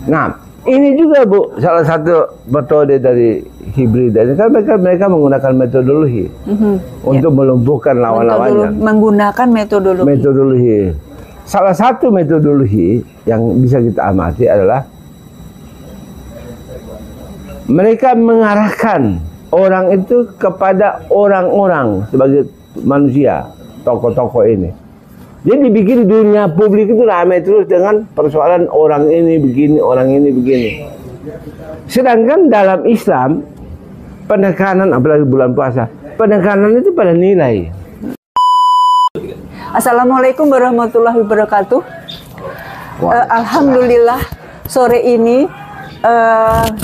Nah, ini juga Bu, salah satu metode dari hibrida. Kan mereka menggunakan metodologi untuk melumpuhkan lawan-lawannya. Menggunakan metodologi. Salah satu metodologi yang bisa kita amati adalah mereka mengarahkan orang itu kepada orang-orang sebagai manusia, tokoh-tokoh ini. Jadi bikin dunia publik itu ramai terus dengan persoalan orang ini begini, orang ini begini. Sedangkan dalam Islam, penekanan, apalagi bulan puasa, penekanan itu pada nilai. Assalamualaikum warahmatullahi wabarakatuh. Alhamdulillah sore ini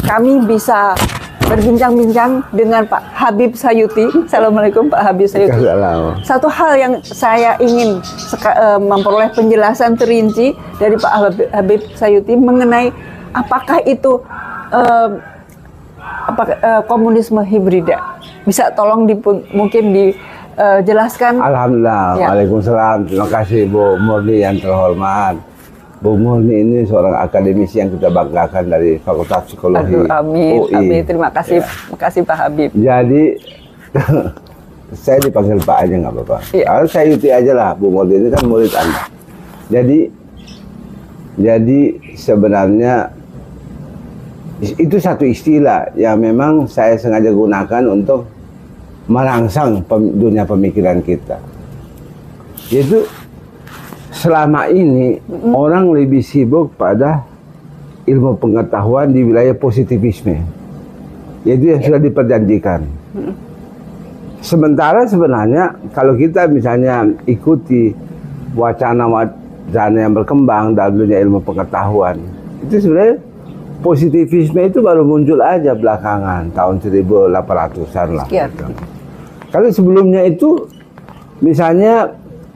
kami bisa berbincang-bincang dengan Pak Habib Sayuti. Assalamualaikum Pak Habib Sayuti. Satu hal yang saya ingin memperoleh penjelasan terinci dari Pak Habib Sayuti mengenai apakah itu komunisme hibrida. Bisa tolong mungkin dijelaskan. Alhamdulillah. Ya. Waalaikumsalam. Terima kasih Bu Murni yang terhormat. Bu Murni ini seorang akademisi yang kita banggakan dari Fakultas Psikologi. Amin, UI. amin. Terima kasih, makasih Pak Habib. Jadi saya dipanggil Pak aja nggak apa-apa. Ya. Saya Yuti aja lah, Bu Murni ini kan murid Anda. Jadi sebenarnya itu satu istilah yang memang saya sengaja gunakan untuk merangsang dunia pemikiran kita. Yaitu selama ini orang lebih sibuk pada ilmu pengetahuan di wilayah positivisme, yaitu yang sudah diperjanjikan. Sementara sebenarnya kalau kita misalnya ikuti wacana-wacana yang berkembang dalam dunia ilmu pengetahuan, itu sebenarnya positivisme itu baru muncul aja belakangan tahun 1800-an lah. Ya. Kalau sebelumnya itu misalnya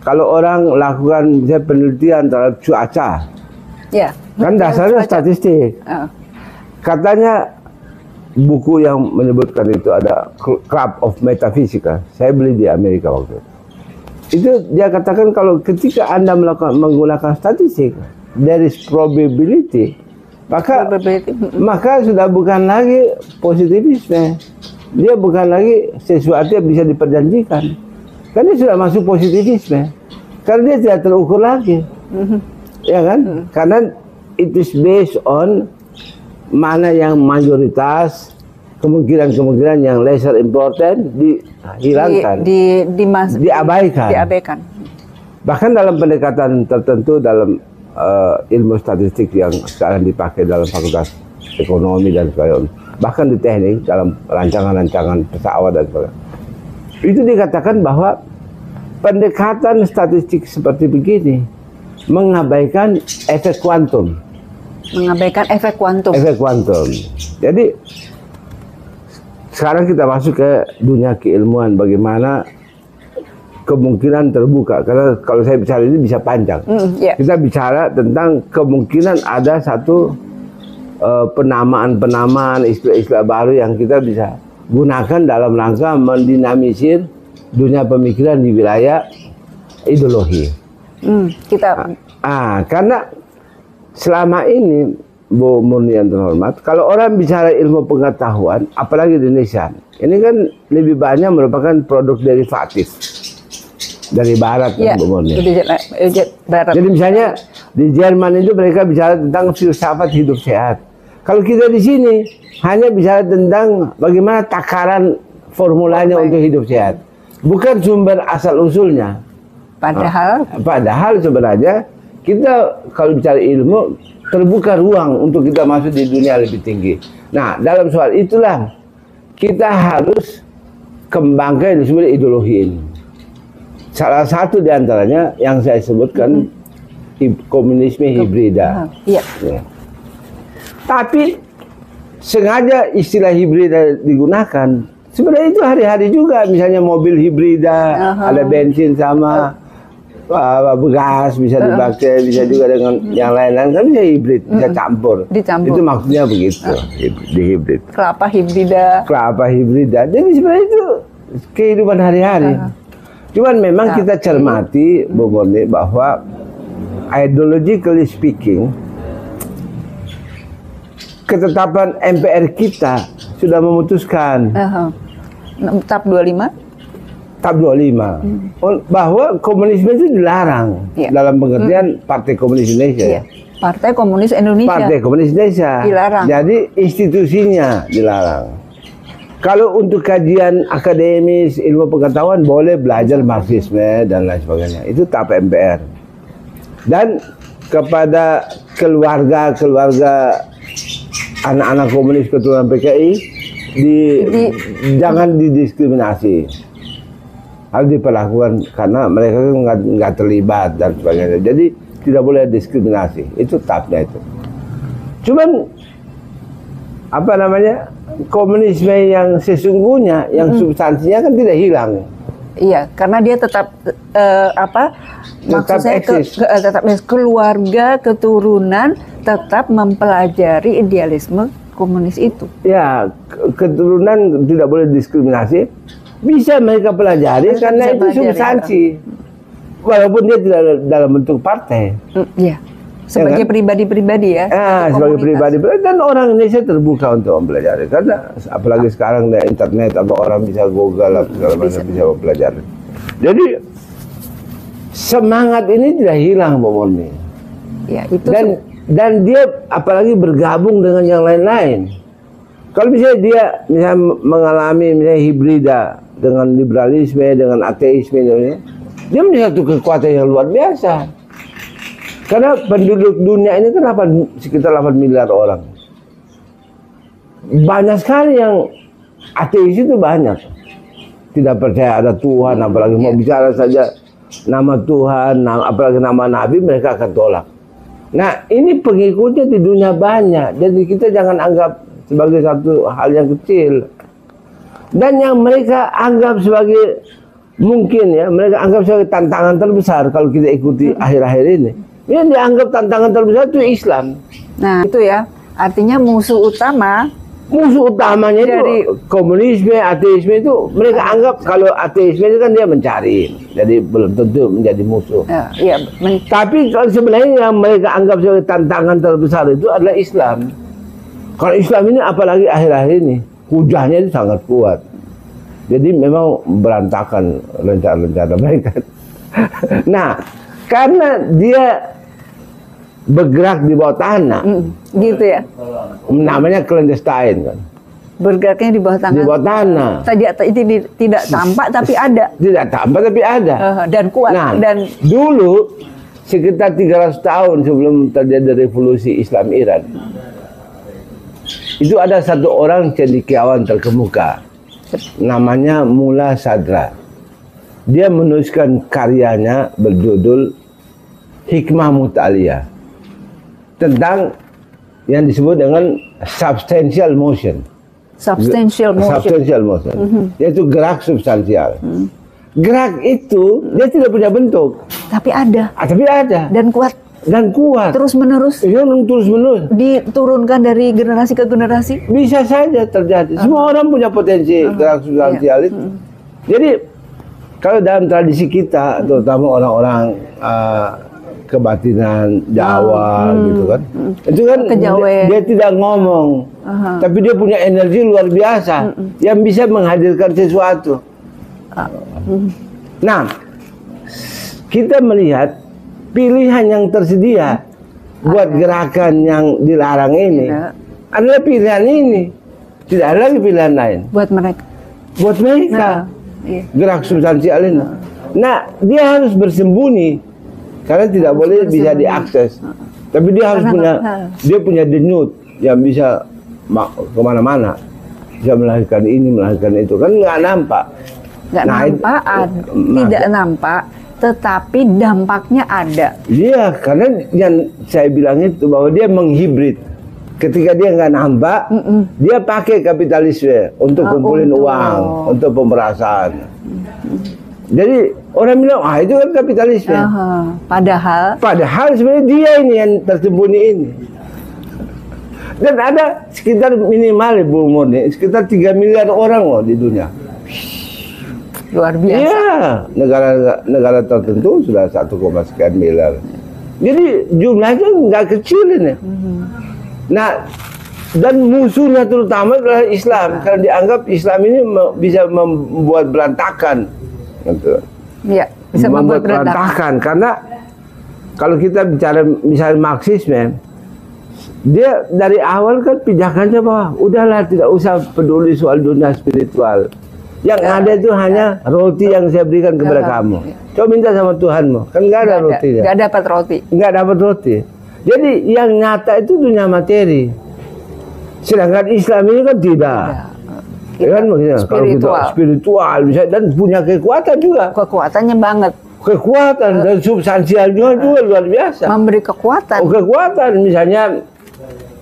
kalau orang lakukan penelitian terhadap cuaca, ya, kan dasarnya cuaca. Statistik. Katanya buku yang menyebutkan itu ada Club of Metaphysics. Saya beli di Amerika waktu itu. Itu dia katakan kalau ketika Anda menggunakan statistik, there is probability, maka sudah bukan lagi positivisme. Dia bukan lagi sesuatu yang bisa diperjanjikan. Karena dia sudah masuk positivisme. Karena dia tidak terukur lagi. Ya kan? Karena it is based on mana yang mayoritas, kemungkinan-kemungkinan yang lesser important dihilangkan, diabaikan. Bahkan dalam pendekatan tertentu dalam ilmu statistik yang sekarang dipakai dalam fakultas ekonomi dan sebagainya, bahkan di teknik dalam rancangan-rancangan pesawat dan sebagainya, itu dikatakan bahwa pendekatan statistik seperti begini mengabaikan efek kuantum. Efek kuantum. Jadi sekarang kita masuk ke dunia keilmuan, bagaimana kemungkinan terbuka. Karena kalau saya bicara ini bisa panjang. Kita bicara tentang kemungkinan ada satu penamaan-penamaan, istilah-istilah baru yang kita bisa gunakan dalam rangka mendinamisir dunia pemikiran di wilayah ideologi. Karena selama ini Bu Murni yang terhormat, kalau orang bicara ilmu pengetahuan, apalagi di Indonesia, ini kan lebih banyak merupakan produk derivatif dari Barat, kan, Bu Murni. Jadi misalnya di Jerman itu mereka bicara tentang filsafat hidup sehat. Kalau kita di sini hanya bicara tentang bagaimana takaran formulanya untuk hidup sehat, bukan sumber asal usulnya. Padahal sebenarnya kita kalau bicara ilmu terbuka ruang untuk kita masuk di dunia lebih tinggi. Nah, dalam soal itulah kita harus kembangkan sebenarnya ideologi ini. Salah satu di antaranya yang saya sebutkan komunisme hibrida. Ya. Tapi sengaja istilah hibrida digunakan. Sebenarnya itu hari-hari juga, misalnya mobil hibrida, ada bensin sama gas bisa dipakai, bisa juga dengan yang lain-lain, kan bisa hibrid, bisa campur. Itu maksudnya begitu, di hibrid. Kelapa hibrida. Jadi sebenarnya itu kehidupan hari-hari. Cuman memang kita cermati, Bu Murni, bahwa ideologically speaking, ketetapan MPR kita sudah memutuskan TAP 25 bahwa komunisme itu dilarang dalam pengertian Partai Komunis Indonesia. Partai Komunis Indonesia. Partai Komunis Indonesia Dilarang. Jadi institusinya dilarang. Kalau untuk kajian akademis, ilmu pengetahuan boleh belajar Marxisme dan lain sebagainya. Itu TAP MPR. Dan kepada keluarga anak-anak komunis keturunan PKI jangan didiskriminasi. Harus diperlakukan karena mereka nggak terlibat dan sebagainya. Jadi tidak boleh diskriminasi. Itu TAP-nya itu. Cuman apa namanya, komunisme yang sesungguhnya, yang substansinya kan tidak hilang. Iya, karena dia tetap Tetap eksis. Tetap keluarga keturunan tetap mempelajari idealisme komunis itu. Ya, keturunan tidak boleh diskriminasi. Bisa mereka pelajari karena itu substansi. Walaupun dia tidak dalam bentuk partai. Iya. Sebagai pribadi-pribadi ya. Sebagai pribadi dan orang Indonesia terbuka untuk mempelajari karena apalagi sekarang ada internet, apa orang bisa Google segala macam bisa mempelajari. Jadi semangat ini tidak hilang, Bu Murni. Ya, itu dan dia apalagi bergabung dengan yang lain-lain. Kalau misalnya dia mengalami misalnya hibrida dengan liberalisme, dengan ateisme, dia punya satu kekuatan yang luar biasa. Karena penduduk dunia ini kan sekitar 8 miliar orang. Banyak sekali yang ateis itu banyak. Tidak percaya ada Tuhan, apalagi mau bicara saja nama Tuhan, apalagi nama Nabi, mereka akan tolak. Nah, ini pengikutnya di dunia banyak. Jadi kita jangan anggap sebagai satu hal yang kecil. Dan yang mereka anggap sebagai, mungkin ya, mereka anggap sebagai tantangan terbesar kalau kita ikuti akhir-akhir ini. Yang dianggap tantangan terbesar itu Islam. Nah, itu ya, artinya musuh utamanya dari itu komunisme, ateisme itu mereka anggap kalau ateisme itu kan dia mencari, jadi belum tentu menjadi musuh. Tapi kalau sebenarnya yang mereka anggap sebagai tantangan terbesar itu adalah Islam. Kalau Islam ini apalagi akhir-akhir ini hujahnya itu sangat kuat. Jadi memang berantakan rencana-rencana mereka. Nah, karena dia bergerak di bawah tanah, gitu ya. Namanya clandestine kan. Bergeraknya di bawah tanah. Di bawah tanah. Tidak tampak tapi ada. Tidak tampak tapi ada. Dan kuat. Nah, dan dulu sekitar 300 tahun sebelum terjadi revolusi Islam Iran, itu ada satu orang cendekiawan terkemuka, namanya Mullah Sadra. Dia menuliskan karyanya berjudul Hikmah Muta'aliyah tentang yang disebut dengan substantial motion. Substantial motion. Yaitu gerak substansial. Gerak itu dia tidak punya bentuk, tapi ada. Tapi ada dan kuat. Terus menerus. Diturunkan dari generasi ke generasi. Bisa saja terjadi. Semua orang punya potensi gerak substansial itu. Jadi kalau dalam tradisi kita, terutama orang-orang kebatinan Jawa gitu kan, itu kan dia tidak ngomong, tapi dia punya energi luar biasa yang bisa menghadirkan sesuatu. Nah, kita melihat pilihan yang tersedia buat gerakan yang dilarang ini adalah pilihan ini, tidak ada lagi pilihan lain buat mereka. Gerak substansial ini. Nah, dia harus bersembunyi karena tidak boleh bisa diakses. Tapi dia harus punya denyut yang bisa kemana-mana, bisa melahirkan ini, melahirkan itu. Kan nggak nampak. Tidak nampak, tetapi dampaknya ada. Iya, karena yang saya bilang itu bahwa dia menghibrid. Ketika dia nggak nampak, dia pakai kapitalisme untuk kumpulin uang, untuk pemerasan. Jadi orang bilang, itu kan kapitalisme. Padahal sebenarnya dia ini yang tersembunyi ini. Dan ada sekitar minimal, Bu Murni, sekitar 3 miliar orang loh di dunia. Luar biasa. Iya, negara tertentu sudah 1, sekian miliar. Jadi jumlahnya nggak kecil ini. Nah, Dan musuhnya terutama adalah Islam, karena dianggap Islam ini bisa membuat berantakan, gitu. Ya, bisa membuat berantakan. Karena kalau kita bicara misalnya Marxisme, dia dari awal kan pijakannya bahwa udahlah tidak usah peduli soal dunia spiritual. Yang ada itu hanya roti yang saya berikan kepada kamu. Coba minta sama Tuhanmu, kan nggak ada rotinya. Nggak dapat roti. Nggak dapat roti. Jadi yang nyata itu dunia materi. Sedangkan Islam ini kan tidak. Ya kan maksudnya spiritual bisa dan punya kekuatan juga. Kekuatannya banget. Kekuatan dan substansialnya juga luar biasa. Memberi kekuatan. Oh, kekuatan misalnya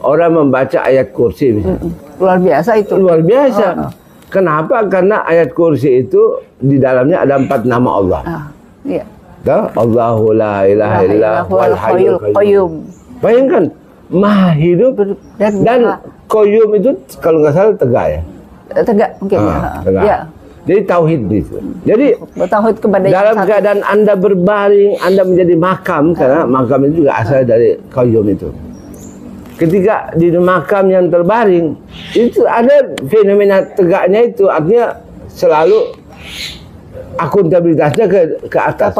orang membaca ayat kursi misalnya. Luar biasa itu. Luar biasa. Kenapa? Karena ayat kursi itu di dalamnya ada 4 nama Allah. Iya. Allahu la ilaha illa wal hayyul qayyum. Bayangkan Maha hidup dan qayyum itu kalau nggak salah tegak ya. Tegak mungkin. Tegak. Ya. Jadi tauhid itu. Jadi tauhid kepada dalam keadaan Anda berbaring, Anda menjadi makam karena makam itu juga asal dari qayyum itu. Ketika di makam yang terbaring itu ada fenomena tegaknya itu, artinya selalu akuntabilitasnya ke atas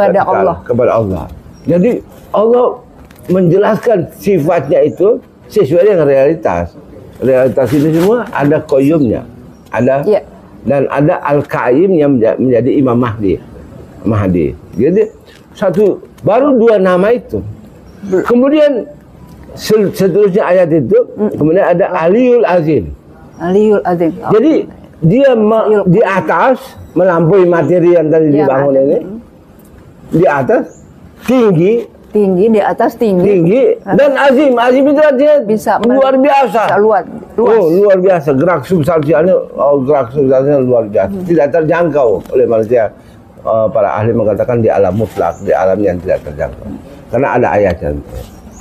kepada Allah. Jadi Allah menjelaskan sifatnya itu sesuai dengan realitas. Realitas ini semua ada qayyumnya, ada dan ada al-qayyim yang menjadi Imam Mahdi. Jadi baru 2 nama itu. Kemudian seterusnya ayat itu kemudian ada Aliyul Azim. Aliyul Azim. Jadi dia di atas melampaui materi yang tadi dibangun ini. Di atas tinggi di atas tinggi dan azim itu artinya bisa luar biasa. Luas. Luar biasa, gerak substansialnya luar biasa, tidak terjangkau oleh manusia. Para ahli mengatakan di alam mutlak, di alam yang tidak terjangkau karena ada ayatnya.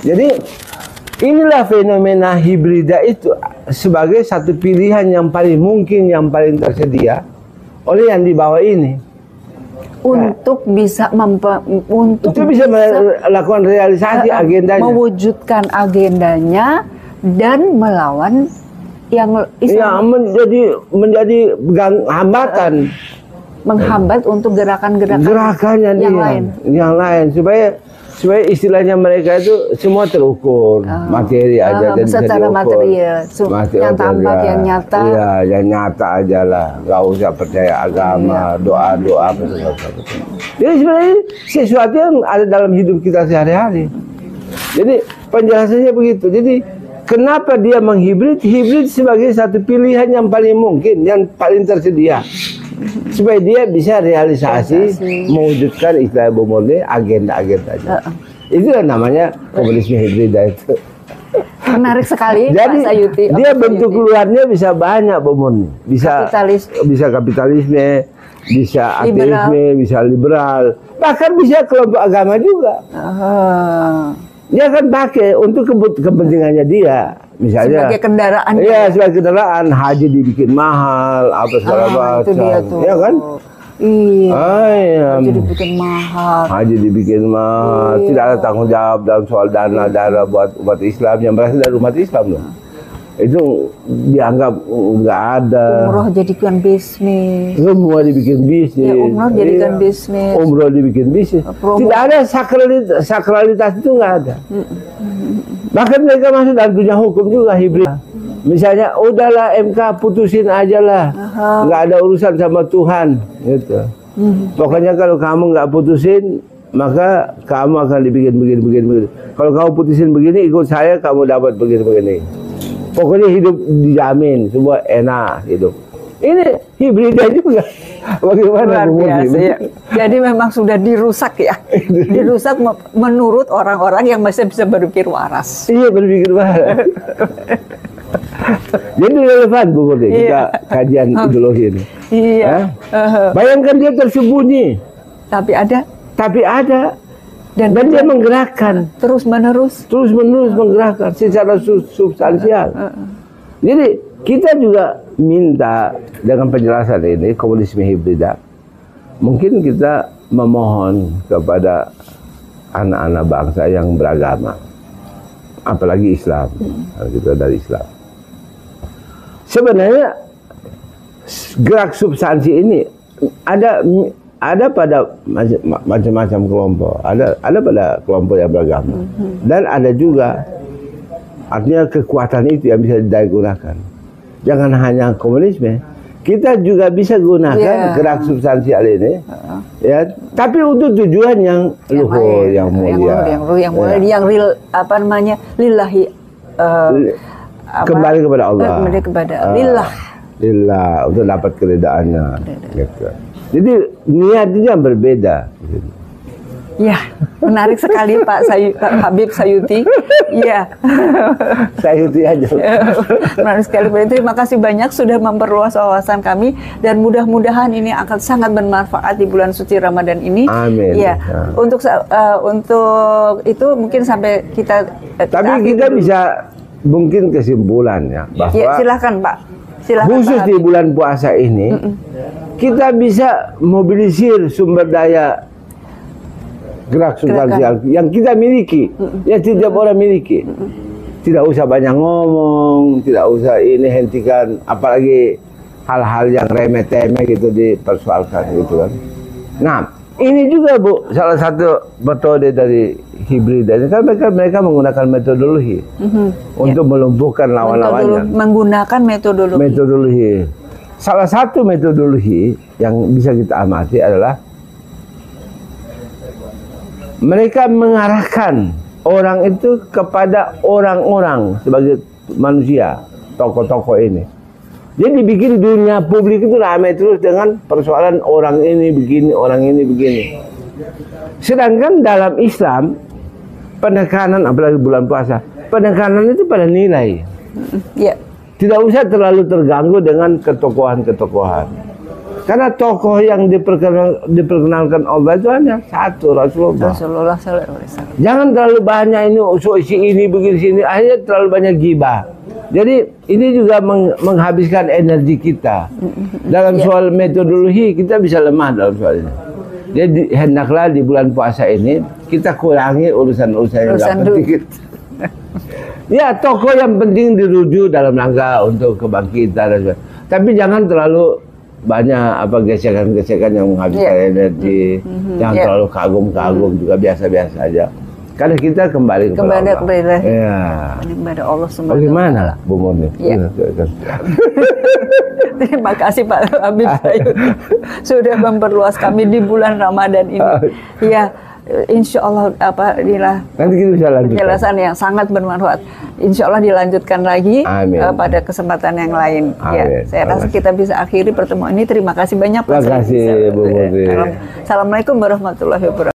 Jadi inilah fenomena hibrida itu sebagai satu pilihan yang paling mungkin, yang paling tersedia oleh yang di bawah ini. Untuk bisa melakukan realisasi agendanya, mewujudkan agendanya dan melawan yang Islam menjadi hambatan, menghambat untuk gerakan-gerakan yang lain supaya istilahnya mereka itu semua terukur, materi aja dan secara material, yang tampak, yang nyata. Iya, yang nyata aja lah, nggak usah percaya agama, doa, betul. Jadi sebenarnya sesuatu yang ada dalam hidup kita sehari-hari. Jadi penjelasannya begitu. Jadi kenapa dia menghibrid? Hibrid sebagai satu pilihan yang paling mungkin, yang paling tersedia. Supaya dia bisa realisasi mewujudkan istilah Bomorni agenda-agendanya. Itulah namanya komunisme hibrida itu. Menarik sekali. Jadi Pak Sayuti, dia bentuk luarnya bisa banyak Bomorni. Bisa kapitalisme, bisa ateisme, bisa liberal, bahkan bisa kelompok agama juga. Dia kan pakai untuk kepentingannya dia. Misalnya sebagai kendaraan. Iya, sebagai kendaraan, haji dibikin mahal, apa segala macam. Ya kan? Iya. Haji dibikin mahal. Haji dibikin mahal. Tidak ada tanggung jawab dalam soal dana buat umat Islam yang berasal dari umat Islam loh. Itu dianggap nggak ada. Umroh jadikan bisnis. Semua dibikin bisnis. Ya, umroh jadikan bisnis. Umroh dibikin bisnis. Tidak ada sakralitas itu nggak ada. Bahkan mereka masuk dalam dunia hukum juga hibrid. Misalnya, udahlah MK putusin aja lah, nggak ada urusan sama Tuhan, gitu. Pokoknya kalau kamu nggak putusin, maka kamu akan dibikin begini. Kalau kamu putusin begini, ikut saya, kamu dapat begini. Pokoknya hidup dijamin, semua enak hidup. Ini hibridnya juga. Bagaimana biasa, ya. Jadi memang sudah dirusak ya. Dirusak menurut orang-orang yang masih bisa berpikir waras. Iya, berpikir waras. Jadi relevan Bu Murni kita kajian ideologi ini. Iya. Bayangkan dia tersembunyi. Tapi ada. Dan dia menggerakkan terus menerus menggerakkan secara substansial. Jadi kita juga minta dengan penjelasan ini komunisme hibrida, mungkin kita memohon kepada anak-anak bangsa yang beragama, apalagi Islam, kalau kita dari Islam, Sebenarnya gerak substansi ini ada pada macam-macam kelompok, ada pada kelompok yang beragama, dan ada juga artinya kekuatan itu yang bisa digunakan. Jangan hanya komunisme, kita juga bisa gunakan gerak substansial ini, ya. Tapi untuk tujuan yang luhur, yang mulia, yang real, apa namanya, lillahi, kembali kepada Allah, kembali kepada lillah, untuk dapat keredaannya. Gitu. Jadi niatnya berbeda. Ya, menarik sekali Pak Habib Sayuti. Iya. Sayuti aja. Menarik sekali. Terima kasih banyak sudah memperluas wawasan kami, dan mudah-mudahan ini akan sangat bermanfaat di bulan suci Ramadan ini. Amin. Ya. Untuk itu mungkin sampai kita tapi kita bisa mungkin kesimpulannya bahwa ya, silakan Pak. Silakan, khusus Pak di bulan puasa ini kita bisa mobilisir sumber daya gerak substansial yang kita miliki, yang setiap orang miliki. Tidak usah banyak ngomong, tidak usah ini hentikan, apalagi hal-hal yang remeh-temeh gitu dipersoalkan gitu kan. Nah, ini juga Bu, salah satu metode dari hibrid, dan kan mereka menggunakan metodologi untuk melumpuhkan lawan-lawannya. Menggunakan metodologi. Salah satu metodologi yang bisa kita amati adalah mereka mengarahkan orang itu kepada orang-orang sebagai manusia, tokoh-tokoh ini. Jadi bikin dunia publik itu ramai terus dengan persoalan orang ini begini, orang ini begini. Sedangkan dalam Islam, penekanan, apalagi bulan puasa, penekanan itu pada nilai. Ya. Tidak usah terlalu terganggu dengan ketokohan-ketokohan. Karena tokoh yang diperkenalkan Allah itu hanya satu, Rasulullah SAW. Jangan terlalu banyak ini, si ini begini sini, akhirnya terlalu banyak gibah. Jadi ini juga menghabiskan energi kita. Dalam soal metodologi kita bisa lemah dalam soal ini. Jadi hendaklah di bulan puasa ini kita kurangi urusan-urusan yang nggak penting. Ya, tokoh yang penting dirujuk dalam rangka untuk kebangkitan. Tapi jangan terlalu banyak gesekan-gesekan yang menghabiskan energi. Jangan terlalu kagum-kagum, juga biasa-biasa aja. Karena kita kembali kepada Allah. Ya. Kepada Allah Subhanahu. Bagaimana, Bu Moni? Ya. Terima kasih Pak Habib Sayuti sudah memperluas kami di bulan Ramadan ini. Ya, insya Allah nanti kita bisa lanjutkan. Penjelasan yang sangat bermanfaat. Insya Allah dilanjutkan lagi pada kesempatan yang lain. Ya, saya rasa kita bisa akhiri pertemuan ini. Terima kasih banyak Pak. Terima kasih Bu Moni. Assalamualaikum warahmatullahi wabarakatuh.